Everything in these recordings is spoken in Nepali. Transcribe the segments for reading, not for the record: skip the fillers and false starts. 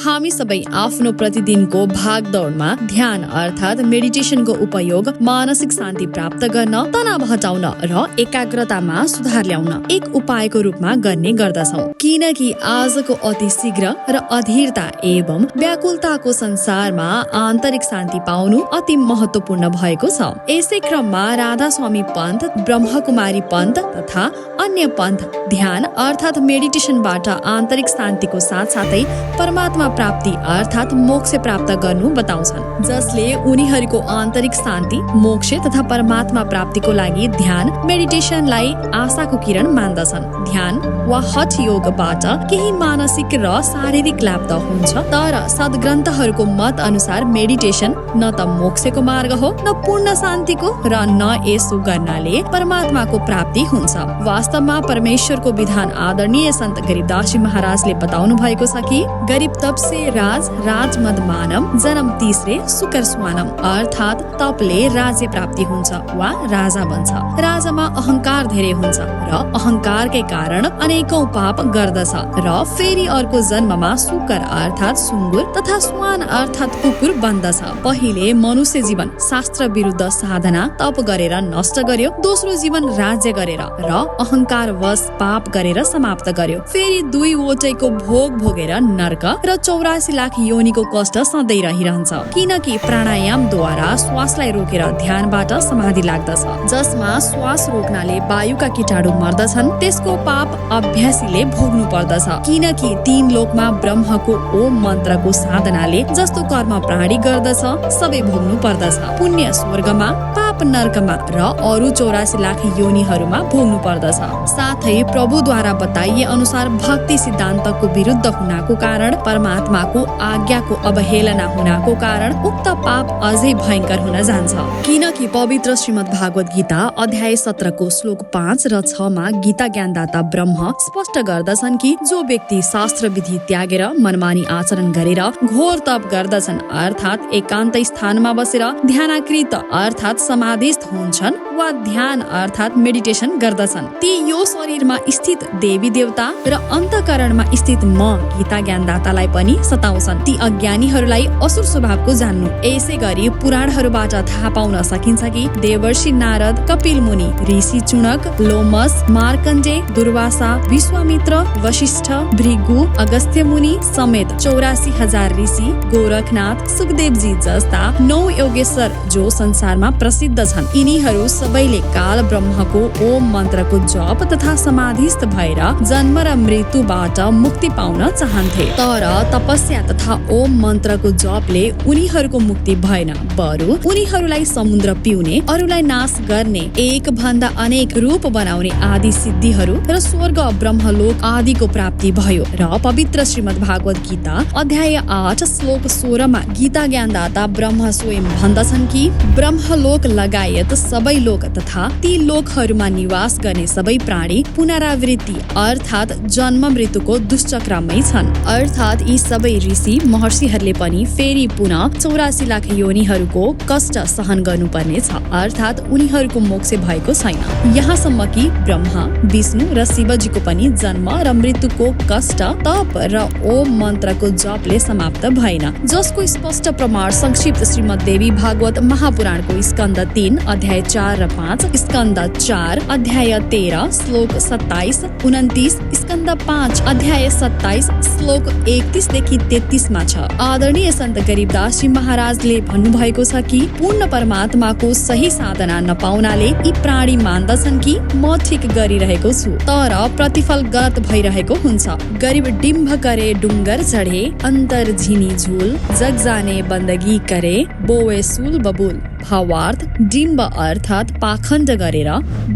हामी सबै आफ्नो प्रतिदिनको भागदौडमा ध्यान अर्थात् मेडिटेसनको उपयोग मानसिक शान्ति प्राप्त गर्न, तनाव हटाउन र एकाग्रतामा सुधार ल्याउन एक उपायको रूपमा गर्ने गर्दछौँ। किनकि आजको अति शीघ्र र अधीरता एवं व्याकुलताको संसारमा आन्तरिक शान्ति पाउनु अति महत्वपूर्ण भएको छ। यसै क्रममा राधा स्वामी पन्थ, ब्रह्मकुमारी पन्थ तथा अन्य पन्थ ध्यान अर्थात् मेडिटेसनबाट आन्तरिक शान्तिको साथसाथै परमात्मा प्राप्ति अर्थात् मोक्ष प्राप्त गर्नु बताउँछन्, जसले उनीहरूको आन्तरिक शान्ति, मोक्ष तथा परमात्मा प्राप्तिको लागि ध्यान मेडिटेसनलाई आशाको किरण मान्दछन्। ध्यान वा हठ योगबाट केही मानसिक र शारीरिक लाभ त हुन्छ, तर सद्ग्रन्थहरूको मत अनुसार मेडिटेसन न त मोक्षको मार्ग हो, न पूर्ण शान्तिको, र न यसो गर्नाले परमात्माको प्राप्ति हुन्छ। वास्तवमा परमेश्वरको विधान आदरणीय सन्त गरीबदास जी महाराजले बताउनु भएको छ कि गरीब तप से राज, राज मद मानम, जन्म तीसरे सुकर स्वानम, अर्थात् तपले राज्य प्राप्ति हुन्छ वा राजा बन्छ। राजामा अहंकार धेरै हुन्छ र अहंकारकै कारण अनेकौं पाप गर्दछ र फेरि अर्को जन्ममा सुकर अर्थात् सुँगुर तथा स्वान अर्थात् कुकुर बन्दछ। पहिले मनुष्य जीवन शास्त्र विरुद्ध साधना तप गरेर नष्ट गर्यो, दोस्रो जीवन राज्य गरेर र अहंकार वश पाप गरेर समाप्त गर्यो, फेरि दुईवटैको भोग भोगेर नर्क र 84 लाख योनिको कष्ट सधैँ रहिरहन्छ। किनकि प्राणायामद्वारा श्वासलाई रोकेर ध्यानबाट समाधि लाग्दछ, जसमा श्वास रोक्नाले वायुका कीटाणु मर्दछन्। त्यसको पाप अभ्यासीले भोग्नु पर्दछ, किनकि 3 लोकमा ब्रह्मको ओम मन्त्रको साधनाले जस्तो कर्म प्राणी गर्दछ सबै भोग्नु पर्दछ। पुण्य स्वर्गमा, पाप नर्कमा र अरु 84 लाख योनिहरूमा भोग्नु पर्दछ। साथै प्रभुद्वारा बताइए अनुसार भक्ति सिद्धान्तको विरुद्ध हुनाको कारण, परमात्माको आज्ञाको अवहेलना हुनाको कारण उक्त पाप अझै भयंकर हुन जान्छ। किनकि पवित्र श्रीमद् भागवत गीता अध्याय 17 को श्लोक 5 र 6 मा गीता ज्ञानदाता ब्रह्म स्पष्ट गर्दछन् कि जो व्यक्ति शास्त्र विधि त्यागेर मनमानी आचरण गरेर घोर तप गर्दछन् अर्थात् एकान्त स्थानमा बसेर ध्यानाकृत अर्थात् समाधिस्थ हुन्छन् वा ध्यान अर्थात् मेडिटेसन गर्दछन्, ती यो शरीरमा स्थित देवी देवता र अन्तःकरणमा स्थित म गीता ज्ञानदातालाई पनि सताउँछन्। ती अज्ञानीहरूलाई असुर स्वभावको जान्नु। यसै गरी पुराणहरूबाट थाहा पाउन सकिन्छ कि देवर्षि नारद, कपिल मुनि, ऋषि चुनक, लोमस, मार्कण्डे, दुर्वासा, विश्वामित्र, वशिष्ठ, भृगु, अगस्त्य मुनि समेत 84,000 ऋषि, गोरखनाथ, सुखदेवजी जस्ता 9 योगेश्वर जो संसारमा प्रसिद्ध छन्, यिनीहरू सबैले काल ब्रह्मको ओम मन्त्रको जप तथा समाधिस्थ भएर जन्म र मृत्युबाट मुक्ति पाउन चाहन्थे। तर तपस्या तथा ओम मन्त्रको जपले उनीहरूको मुक्ति भएन, बरु उनीहरूलाई समुद्र पिउने, अरूलाई नाश गर्ने, एक भन्दा अनेक रूप बनाउने आदि सिद्धिहरू र स्वर्ग ब्रह्मलोक आदिको प्राप्ति भयो। र पवित्र श्रीमद् भागवत गीता अध्याय 8 श्लोक 16 मा गीता ज्ञानदाता ब्रह्म स्वयं भन्दछन् कि ब्रह्मलोक लगायत सबै लोक तथा ती लोकहरूमा निवास गर्ने सबै प्राणी पुनरावृत्ति अर्थात् जन्म मृत्युको दुष्चक्रमै छन्, अर्थात् यी सबै ऋषि महर्षिहरूले पनि फेरि पुनः 84 लाख योनिहरूको कष्ट सहन गर्नुपर्ने छ, अर्थात् उनीहरूको मोक्ष भएको छैन। यहाँसम्म कि ब्रह्मा, विष्णु र शिवजीको पनि जन्म र मृत्युको कष्ट तप र ओम मन्त्रको जपले समाप्त भएन, जसको स्पष्ट प्रमाण संक्षिप्त श्रीमद् देवी भागवत महापुराणको स्कन्द 3 अध्याय 4 र 5, स्कन्द 4 अध्याय 13 श्लोक 27, 29, स्कन्द 5 अध्याय 27 श्लोक 31 देखि 33 मा छ। आदरणीय सन्त गरीबदास जी महाराजले भन्नुभएको छ कि पूर्ण परमात्माको सही साधना नपाउनाले यी प्राणी मान्दछन् कि म ठिक गरिरहेको छु, तर प्रतिफल गलत भइरहेको हुन्छ। गरीब डिम्भ करे डुङ्गर चढे, अन्तर झिनी झुल, जग जाने बन्दगी करे, बोए सुल बबुल। भावार्थ डिम्ब अर्थात् पाखण्ड गरेर,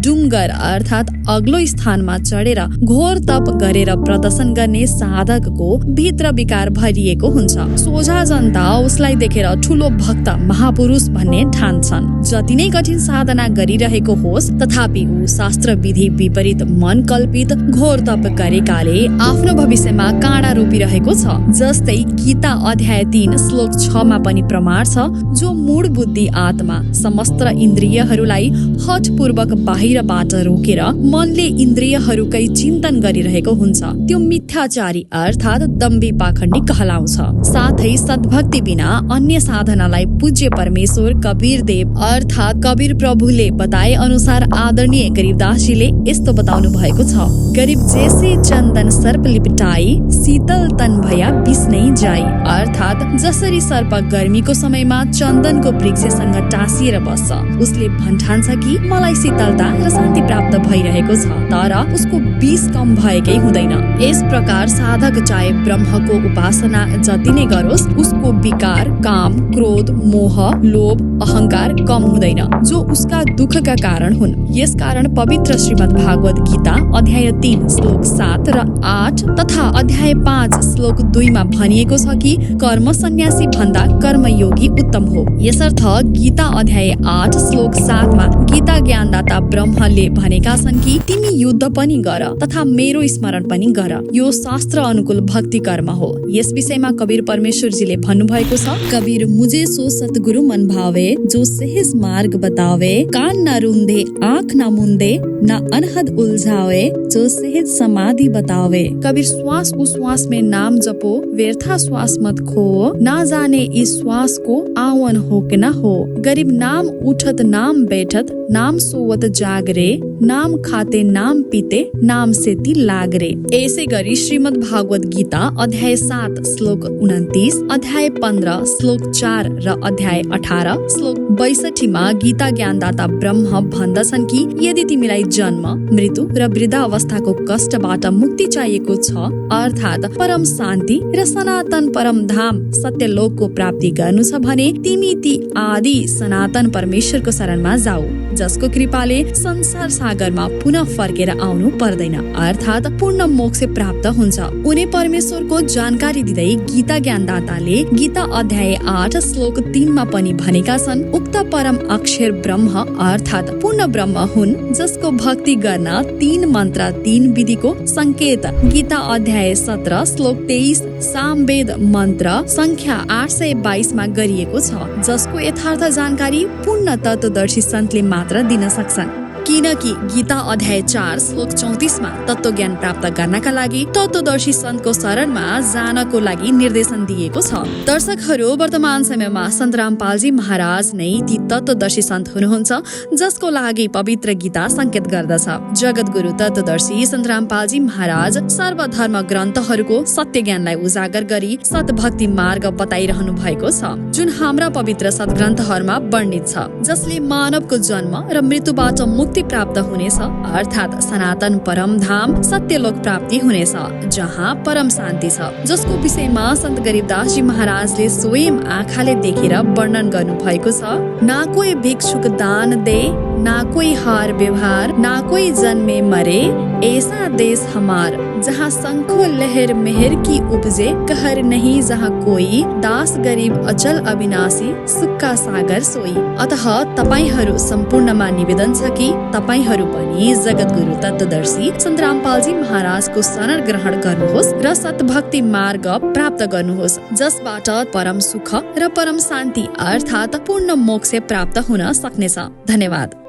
डुङ्गर अर्थात् अग्लो स्थानमा चढेर घोर तप गरेर प्रदर्शन गर्ने साधकको भित्र विकार भरिएको हुन्छ। सोझा जनता उसलाई देखेर ठुलो भक्त महापुरुष भन्ने ठान्छन्। जति नै कठिन साधना गरिरहेको होस् तथापि ऊ शास्त्र विधि विपरीत मन कल्पित घोर तप गरेकाले आफ्नो भविष्यमा काँडा रोपिरहेको छ। जस्तै गीता अध्याय 3 श्लोक 6 मा पनि प्रमाण छ, जो मूढ बुद्धि आत्मा समस्त इन्द्रियहरूलाई हठपूर्वक बाहिरबाट रोकेर मनले इन्द्रियहरूकै चिन्तन गरिरहेको हुन्छ, त्यो मिथ्याचारी अर्थात् दम्भी पाखण्डी पाखण्डी कहलाउँछ। साथै सद्भक्ति बिना अन्य साधनालाई पूज्य परमेश्वर कबीर देव अर्थात कबीर प्रभुले बताए अनुसार आदरणीय गरीबदासजीले यस्तो बताउनु भएको छ। गरीब जैसे चन्दन सर्प लिपटाई शीतल तन भया विष नै जाई। अर्थात जसरी सर्प गर्मीको समयमा चन्दनको वृक्षसँग टाँसिएर बस्छ, उसले भन्ठान्छ कि मलाई शीतलता र शान्ति प्राप्त भइरहेको छ, तर उसको विष कम भएकै हुँदैन। यस प्रकार साधक चाहे ब्रह्मको उपासना जति नै गरोस्, उसको विकार, काम, क्रोध, मोह, लोभ, अहंकार कम हुँदैन, जो उसका दुःखका कारण हुन्। यस कारण पवित्र श्रीमद् भागवत गीता अध्याय 3 श्लोक 7 र 8 तथा अध्याय 5 श्लोक 2 मा भनिएको छ कि कर्म सन्यासी भन्दा कर्मयोगी उत्तम हो। यसर्थ गीता अध्याय 8 श्लोक 7 मा गीता ज्ञानदाता ब्रह्मले भनेका छन् कि तिमी युद्ध पनि गर तथा मेरो स्मरण पनि गर, यो शास्त्र अनुकूल भक्ति कर्म हो। यस विषयमा कबीर परमेश्वरजीले भन्नुभएको छ, कबीर मुझे सो सतगुरु मन भावे जो सहज मार्ग बतावे, कान न रुंधे आँख न मुंदे न अनहद उलझावे, जो सहज समाधि बतावे। कबीर श्वास उश्वास में नाम जपो, व्यर्था श्वास मत खो, ना जाने इस श्वास को आवन हो कि न हो। गरीब नाम उठत नाम बैठत, नाम सोवत जागरे, नाम खाते नाम पीते, नाम से ती लागरे। यसै गरी श्रीमद् भागवत गीता अध्याय 7 श्लोक 29, अध्याय 15 श्लोक 4 र अध्याय 18 श्लोक 62 मा गीता ज्ञानदाता ब्रह्म भन्दछन् कि यदि तिमीलाई जन्म, मृत्यु र वृद्धावस्थाको कष्टबाट मुक्ति चाहिएको छ, अर्थात परम शान्ति र सनातन परम धाम सत्यलोकको प्राप्ति गर्नु छ भने तिमी ती आदि सनातन परमेश्वरको शरणमा जाऊ, जसको कृपाले संसार सागरमा पुनः फर्केर आउनु पर्दैन, अर्थात पूर्ण मोक्ष प्राप्त हुन्छ। उनी परमेश्वरको जानकारी दिँदै गीता ज्ञानदाताले गीता अध्याय 8 श्लोक 3 मा पनि भनेका छन्, उक्त परम अक्षर ब्रह्म अर्थात पूर्ण ब्रह्म हुन्, जसको भक्ति गर्न 3 मन्त्र 3 विधिको संकेत गीता अध्याय 17 श्लोक 23 सामवेद मन्त्र संख्या 822 मा गरिएको छ, जसको यथार्थ जानकारी पूर्ण तत्वदर्शी सन्तले मात्र दिन सक्छन्। किनकि गीता अध्याय 4 श्लोक 34 मा तत्व ज्ञान प्राप्त गर्नका लागि तत्वदर्शी सन्तको शरणमा जानको लागि निर्देशन दिएको छ। दर्शकहरू, वर्तमान समयमा सन्त रामपालजी महाराज नै ती तत्वदर्शी सन्त हुनुहुन्छ, जसको लागि पवित्र गीता संकेत गर्दछ। जगत गुरु तत्वदर्शी सन्त रामपालजी महाराज सर्वधर्म ग्रन्थहरूको सत्य ज्ञानलाई उजागर गरी सतभक्ति मार्ग बताइरहनु भएको छ, जुन हाम्रा पवित्र सद्ग्रन्थहरूमा वर्णित छ, जसले मानवको जन्म र मृत्युबाट मुक्ति प्राप्त हुनेछ, अर्थात सनातन परम धाम सत्यलोक प्राप्ति हुनेछ, जहाँ परम शान्ति छ, जसको विषयमा सन्त गरीबदासजी महाराजले स्वयं आँखाले देखेर वर्णन गर्नु भएको छ। ना कोई भिक्षुक दान दे, ना कोई हार व्यवहार, ना कोई जन्मे मरे, ऐसा देश हमार, जहाँ शंखो लहर मेहर की उपजे, कहर नहीं जहाँ कोई, दास गरीब अचल अविनाशी, सुक्का सागर सोई। अतः तपाईहरू सम्पूर्णमा निवेदन छ कि तपाईहरू पनि जगत गुरु तत्वदर्शी सन्त रामपालजी महाराजको शरण ग्रहण गर्नुहोस् र सतभक्ति मार्ग प्राप्त गर्नुहोस्, जसबाट परम सुख र परम शान्ति अर्थात पूर्ण मोक्ष प्राप्त हुन सक्नेछ। धन्यवाद।